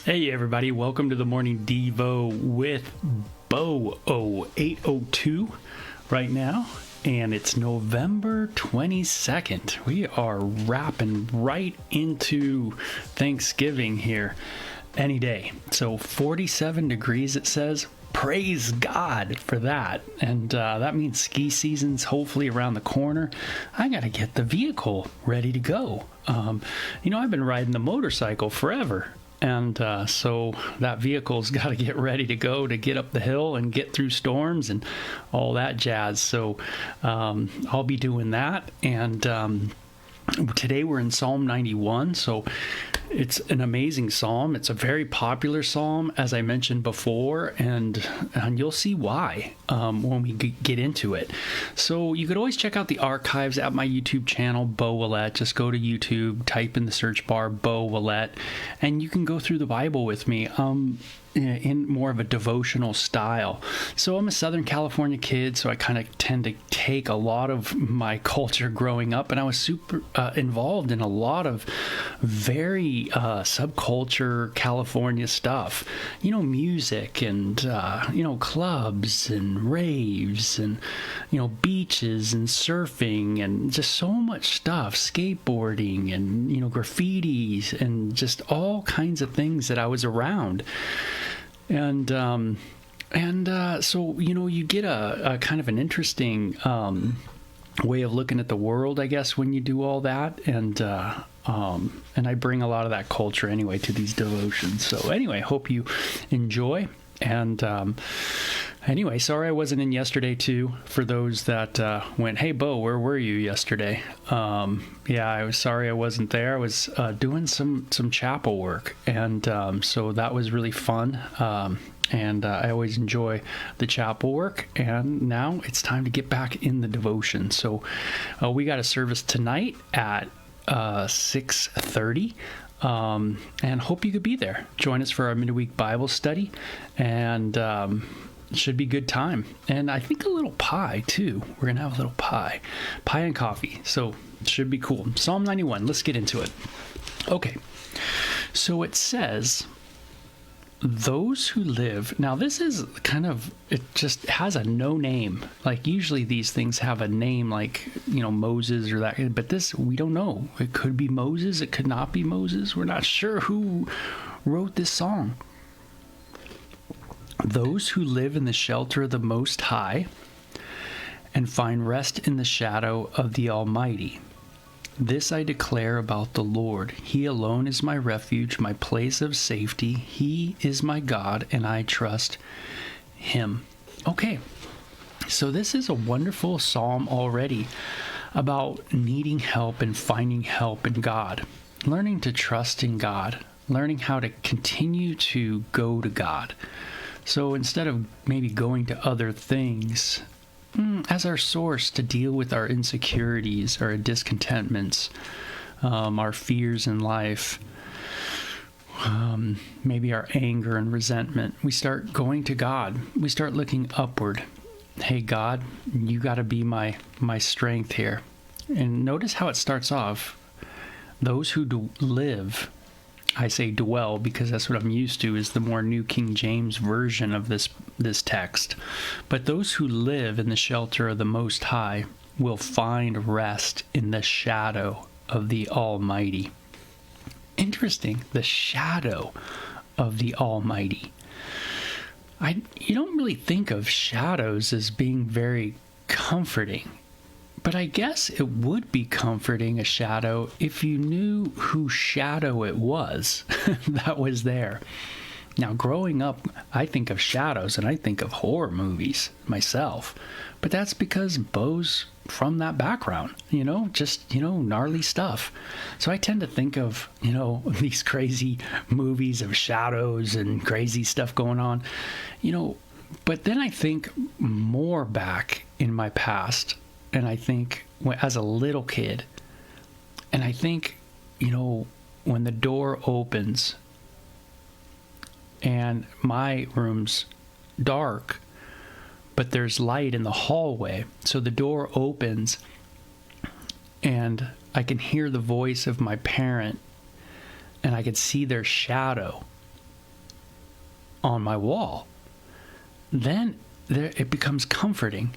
Hey everybody, welcome to the Morning Devo with Bo 0802 right now, and it's November 22nd. We are wrapping right into Thanksgiving here any day. So 47 degrees it says. Praise God for that. And that means ski season's hopefully around the corner. I got to get the vehicle ready to go. I've been riding the motorcycle forever. And so that vehicle's got to get ready to go to get up the hill and get through storms and all that jazz. So I'll be doing that. And today we're in Psalm 91. So it's an amazing psalm. It's a very popular psalm, as I mentioned before, and you'll see why when we get into it. So you could always check out the archives at my YouTube channel, Bo Willett. Just go to YouTube, type in the search bar, Bo Willett, and you can go through the Bible with me. In more of a devotional style. So I'm a Southern California kid, so I kind of tend to take a lot of my culture growing up, and I was super involved in a lot of very subculture California stuff. Music and, clubs and raves and, beaches and surfing and just so much stuff, skateboarding and, graffitis and just all kinds of things that I was around. And so, you get a kind of an interesting way of looking at the world, I guess, when you do all that. And I bring a lot of that culture anyway to these devotions. So anyway, hope you enjoy. And anyway, sorry I wasn't in yesterday too. For those that went, hey Bo, where were you yesterday? I was sorry I wasn't there. I was doing some chapel work, and so that was really fun. And I always enjoy the chapel work. And now it's time to get back in the devotion. So we got a service tonight at 6:30. And hope you could be there. Join us for our midweek Bible study, and it should be a good time. And I think a little pie too. We're gonna have a little pie and coffee. So it should be cool. Psalm 91. Let's get into it. Okay. So it says, those who live. Now, this is kind of, it just has a no name. Like, usually these things have a name, like, Moses or that. But this, we don't know. It could be Moses. It could not be Moses. We're not sure who wrote this song. Those who live in the shelter of the Most High and find rest in the shadow of the Almighty. This I declare about the Lord. He alone is my refuge, my place of safety. He is my God, and I trust him. Okay, so this is a wonderful psalm already about needing help and finding help in God, learning to trust in God, learning how to continue to go to God. So instead of maybe going to other things as our source to deal with our insecurities, our discontentments, our fears in life, maybe our anger and resentment, we start going to God. We start looking upward. Hey, God, you got to be my strength here. And notice how it starts off. Those who live, I say dwell because that's what I'm used to, is the more New King James version of this text. But those who live in the shelter of the Most High will find rest in the shadow of the Almighty. Interesting, the shadow of the Almighty. You don't really think of shadows as being very comforting. But I guess it would be comforting, a shadow, if you knew whose shadow it was that was there. Now, growing up, I think of shadows and I think of horror movies myself. But that's because Bo's from that background, just gnarly stuff. So I tend to think of, these crazy movies of shadows and crazy stuff going on, But then I think more back in my past. And I think as a little kid, and I think, when the door opens and my room's dark, but there's light in the hallway. So the door opens and I can hear the voice of my parent and I can see their shadow on my wall. Then it becomes comforting,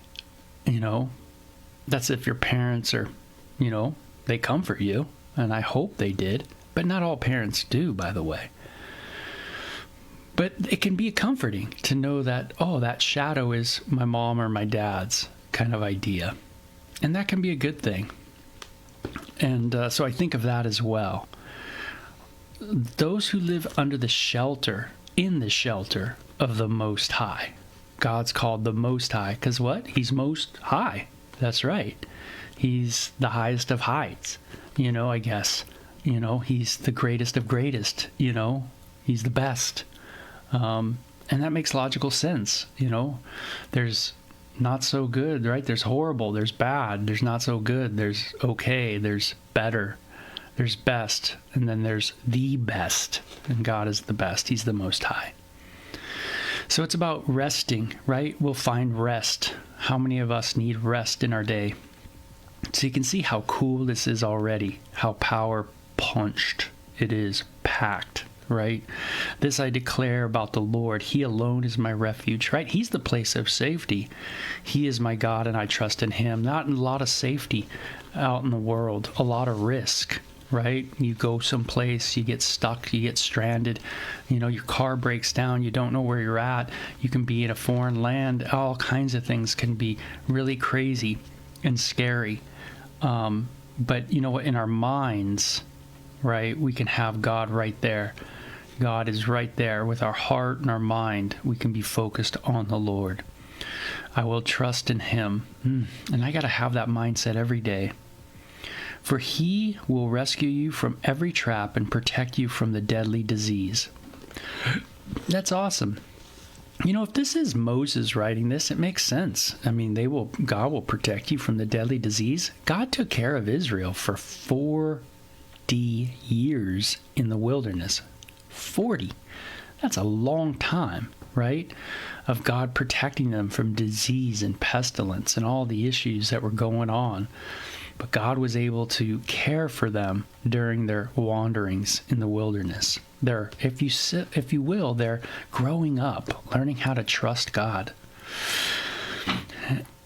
That's if your parents are, they comfort you, and I hope they did, but not all parents do, by the way. But it can be comforting to know that, that shadow is my mom or my dad's kind of idea. And that can be a good thing. And so I think of that as well. Those who live under the shelter, in the shelter of the Most High. God's called the Most High, because what? He's most high. That's right. He's the highest of heights, I guess. He's the greatest of greatest, He's the best. And that makes logical sense, There's not so good, right? There's horrible, there's bad, there's not so good, there's okay, there's better, there's best, and then there's the best. And God is the best. He's the Most High. So it's about resting, right? We'll find rest. How many of us need rest in our day? So you can see how cool this is already, how power punched it is, packed, right? This I declare about the Lord. He alone is my refuge, right? He's the place of safety. He is my God, and I trust in him. Not a lot of safety out in the world, a lot of risk, right? You go someplace, you get stuck, you get stranded, your car breaks down, you don't know where you're at, you can be in a foreign land, all kinds of things can be really crazy and scary. But in our minds, right, we can have God right there. God is right there with our heart and our mind. We can be focused on the Lord. I will trust in him. And I got to have that mindset every day. For he will rescue you from every trap and protect you from the deadly disease. That's awesome. If this is Moses writing this, it makes sense. I mean, God will protect you from the deadly disease. God took care of Israel for 40 years in the wilderness. 40. That's a long time, right? Of God protecting them from disease and pestilence and all the issues that were going on. but God was able to care for them during their wanderings in the wilderness. If you will, they're growing up, learning how to trust God.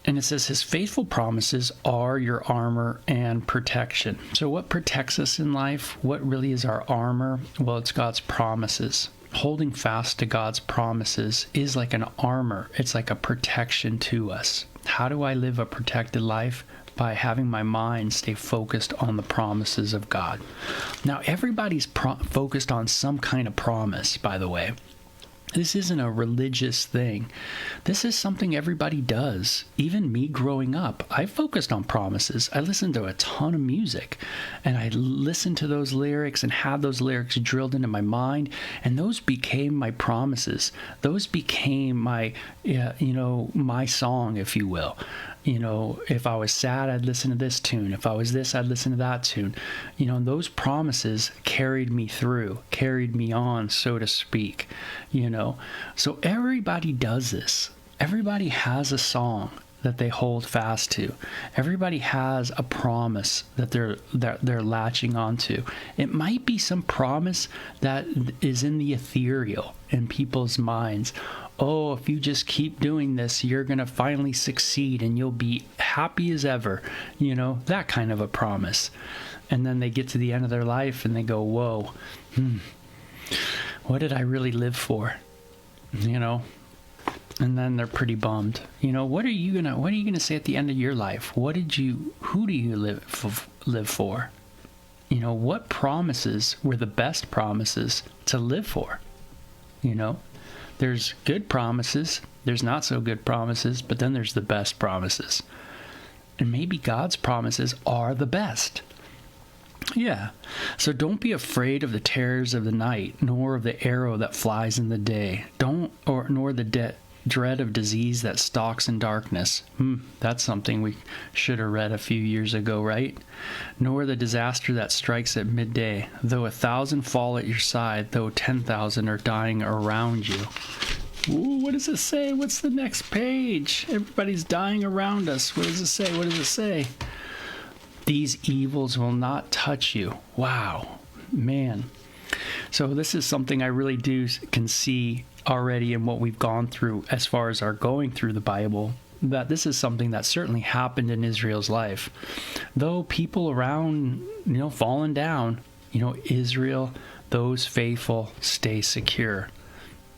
And it says his faithful promises are your armor and protection. So what protects us in life? What really is our armor? Well, it's God's promises. Holding fast to God's promises is like an armor. It's like a protection to us. How do I live a protected life? By having my mind stay focused on the promises of God. Now, everybody's focused on some kind of promise, by the way. This isn't a religious thing. This is something everybody does. Even me growing up, I focused on promises. I listened to a ton of music, and I listened to those lyrics and had those lyrics drilled into my mind, and those became my promises. Those became my, my song, if you will. If I was sad, I'd listen to this tune. If I was this, I'd listen to that tune. Those promises carried me through, carried me on, so to speak. So everybody does this. Everybody has a song that they hold fast to. Everybody has a promise that they're latching onto. It might be some promise that is in the ethereal in people's minds. Oh, if you just keep doing this, you're going to finally succeed and you'll be happy as ever. That kind of a promise. And then they get to the end of their life and they go, whoa, what did I really live for? And then they're pretty bummed. What are you gonna say at the end of your life? Who do you live for? What promises were the best promises to live for? There's good promises, there's not so good promises, but then there's the best promises. And maybe God's promises are the best. Yeah. So don't be afraid of the terrors of the night, nor of the arrow that flies in the day. Nor the dread of disease that stalks in darkness. That's something we should have read a few years ago, right? Nor the disaster that strikes at midday. Though 1,000 fall at your side, though 10,000 are dying around you. Ooh, what does it say? What's the next page? Everybody's dying around us. What does it say? What does it say? These evils will not touch you. Wow, man. So this is something I really can see already in what we've gone through as far as our going through the Bible, that this is something that certainly happened in Israel's life. Though people around, falling down, Israel, those faithful stay secure.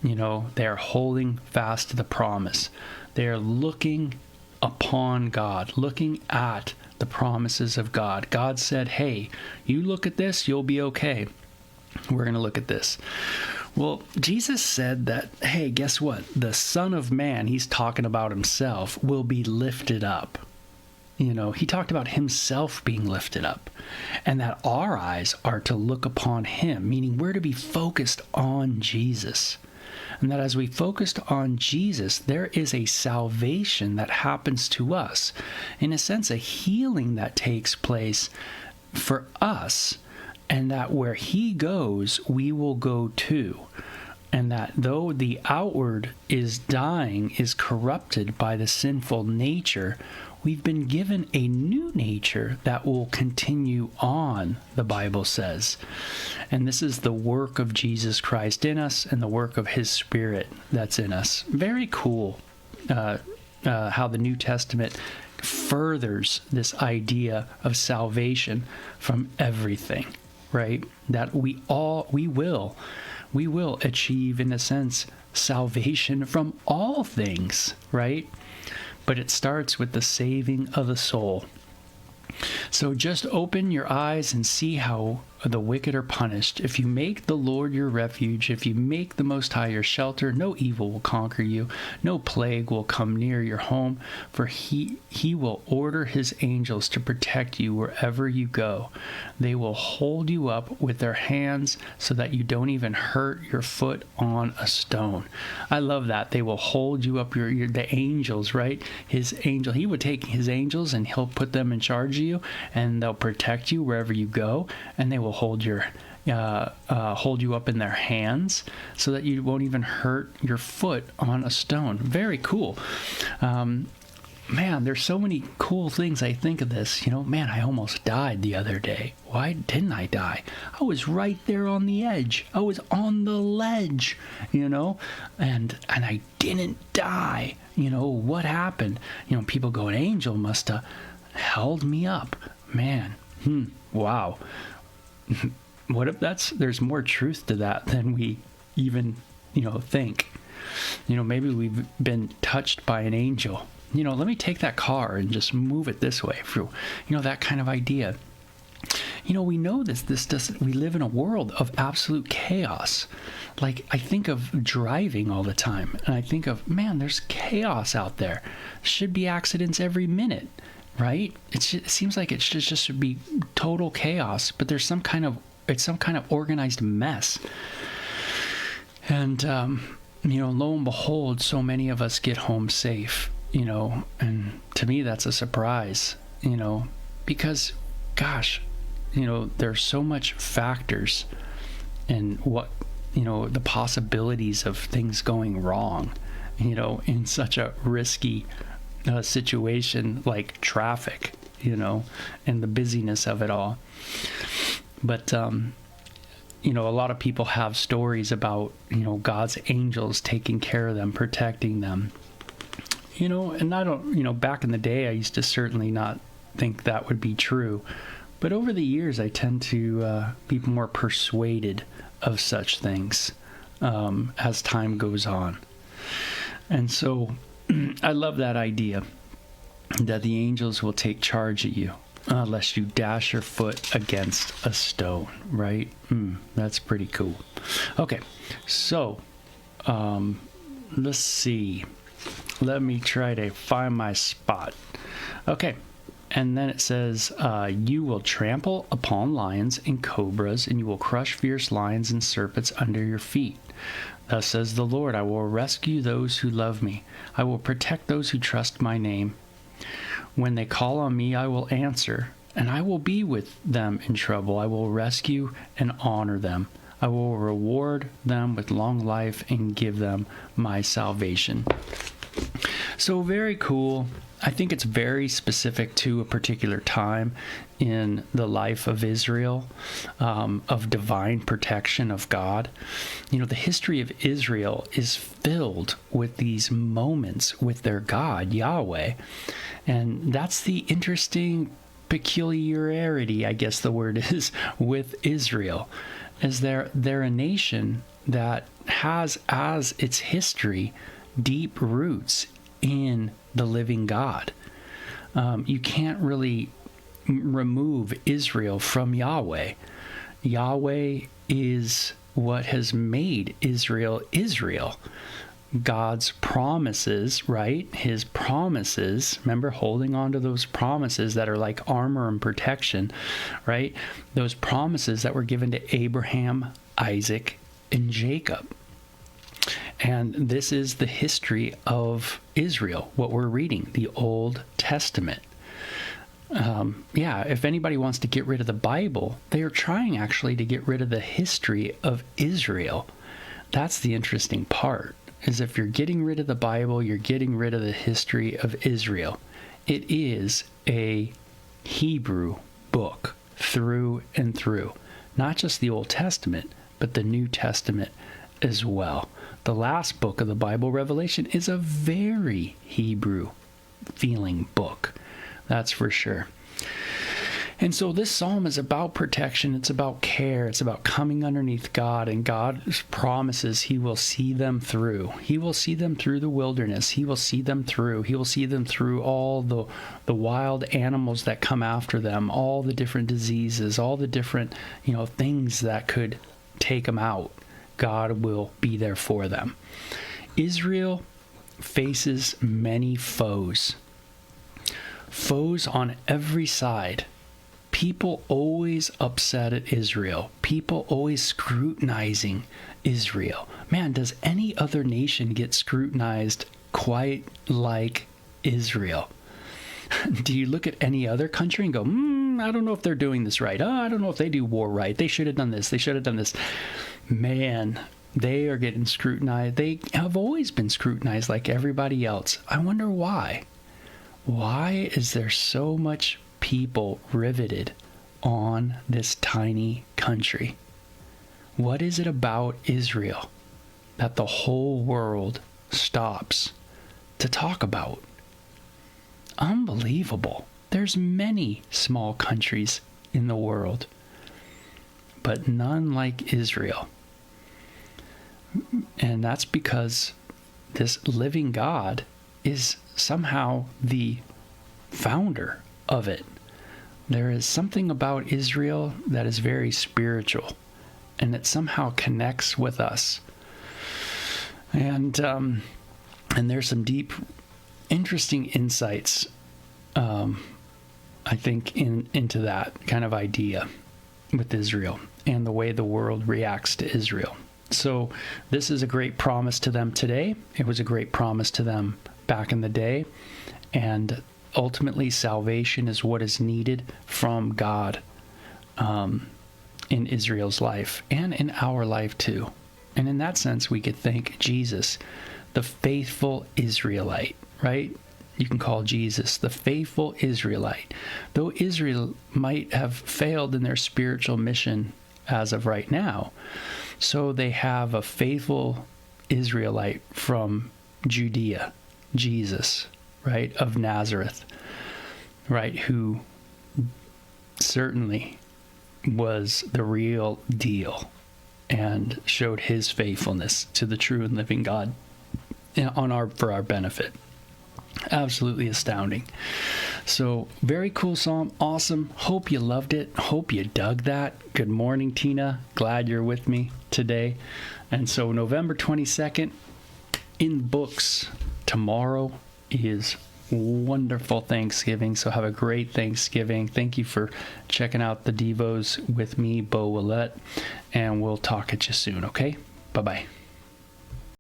They are holding fast to the promise. They are looking upon God, looking at the promises of God. God said, hey, you look at this, you'll be okay. We're going to look at this. Well, Jesus said that, hey, guess what? The Son of Man, he's talking about himself, will be lifted up. He talked about himself being lifted up, and that our eyes are to look upon him, meaning we're to be focused on Jesus. And that as we focused on Jesus, there is a salvation that happens to us. In a sense, a healing that takes place for us, and that where he goes, we will go too. And that though the outward is dying, is corrupted by the sinful nature, we've been given a new nature that will continue on, the Bible says. And this is the work of Jesus Christ in us and the work of his Spirit that's in us. Very cool how the New Testament furthers this idea of salvation from everything, right? That we will achieve, in a sense, salvation from all things, right? But it starts with the saving of the soul. So just open your eyes and see how the wicked are punished. If you make the Lord your refuge, if you make the Most High your shelter, no evil will conquer you, no plague will come near your home, for he will order his angels to protect you wherever you go. They will hold you up with their hands so that you don't even hurt your foot on a stone. I love that. They will hold you up, the angels, right? His angel, he would take his angels and he'll put them in charge of you, and they'll protect you wherever you go, and they will hold you up in their hands so that you won't even hurt your foot on a stone. Very cool. man, there's so many cool things I think of this. Man, I almost died the other day. Why didn't I die? I was right there on the edge. I was on the ledge, and I didn't die. What happened? People go, an angel must have held me up. Man, wow. What if there's more truth to that than we even, think? Maybe we've been touched by an angel. Let me take that car and just move it this way. That kind of idea. We know this doesn't, we live in a world of absolute chaos. Like, I think of driving all the time, and I think of, man, there's chaos out there. Should be accidents every minute, right? It seems like it just should be total chaos, but there's some kind of organized mess. And, lo and behold, so many of us get home safe. And to me, that's a surprise, because, gosh, there's so much factors and what, the possibilities of things going wrong, in such a risky situation like traffic, and the busyness of it all. But, a lot of people have stories about, God's angels taking care of them, protecting them. And I don't, back in the day, I used to certainly not think that would be true. But over the years, I tend to be more persuaded of such things as time goes on. And so I love that idea that the angels will take charge of you unless you dash your foot against a stone, right? That's pretty cool. Okay, so let's see. Let me try to find my spot. Okay, and then it says, you will trample upon lions and cobras, and you will crush fierce lions and serpents under your feet. Thus says the Lord, I will rescue those who love me. I will protect those who trust my name. When they call on me, I will answer, and I will be with them in trouble. I will rescue and honor them. I will reward them with long life and give them my salvation. So very cool. I think it's very specific to a particular time in the life of Israel, of divine protection of God. The history of Israel is filled with these moments with their God, Yahweh. And that's the interesting peculiarity, I guess the word is, with Israel, is they're a nation that has as its history deep roots in the living God. You can't really remove Israel from Yahweh. Yahweh is what has made Israel Israel. God's promises, right? His promises, remember, holding on to those promises that are like armor and protection, right? Those promises that were given to Abraham, Isaac, and Jacob. And this is the history of Israel, what we're reading, the Old Testament. If anybody wants to get rid of the Bible, they are trying actually to get rid of the history of Israel. That's the interesting part, is if you're getting rid of the Bible, you're getting rid of the history of Israel. It is a Hebrew book through and through. Not just the Old Testament, but the New Testament as well. The last book of the Bible, Revelation, is a very Hebrew-feeling book. That's for sure. And so this psalm is about protection. It's about care. It's about coming underneath God, and God promises he will see them through. He will see them through the wilderness. He will see them through. He will see them through all the wild animals that come after them, all the different diseases, all the different, things that could take them out. God will be there for them. Israel faces many foes. Foes on every side. People always upset at Israel. People always scrutinizing Israel. Man, does any other nation get scrutinized quite like Israel? Do you look at any other country and go, I don't know if they're doing this right. I don't know if they do war right. They should have done this. They should have done this. Man, they are getting scrutinized. They have always been scrutinized like everybody else. I wonder why. why is there so much people riveted on this tiny country? What is it about Israel that the whole world stops to talk about? Unbelievable. There's many small countries in the world, but none like Israel. And that's because this living God is somehow the founder of it. There is something about Israel that is very spiritual, and it somehow connects with us. And there's some deep, interesting insights, I think, into that kind of idea with Israel and the way the world reacts to Israel. So this is a great promise to them today. It was a great promise to them back in the day. And ultimately, salvation is what is needed from God in Israel's life and in our life too. And in that sense, we could thank Jesus, the faithful Israelite, right? You can call Jesus the faithful Israelite. Though Israel might have failed in their spiritual mission as of right now, so they have a faithful Israelite from Judea, Jesus, right, of Nazareth, right, who certainly was the real deal and showed his faithfulness to the true and living God for our benefit. Absolutely astounding. So very cool psalm. Awesome. Hope you loved it. Hope you dug that. Good morning, Tina. Glad you're with me today. And so November 22nd in books. Tomorrow is wonderful Thanksgiving. So have a great Thanksgiving. Thank you for checking out the Devos with me, Bo Willett. And we'll talk at you soon. Okay? Bye-bye.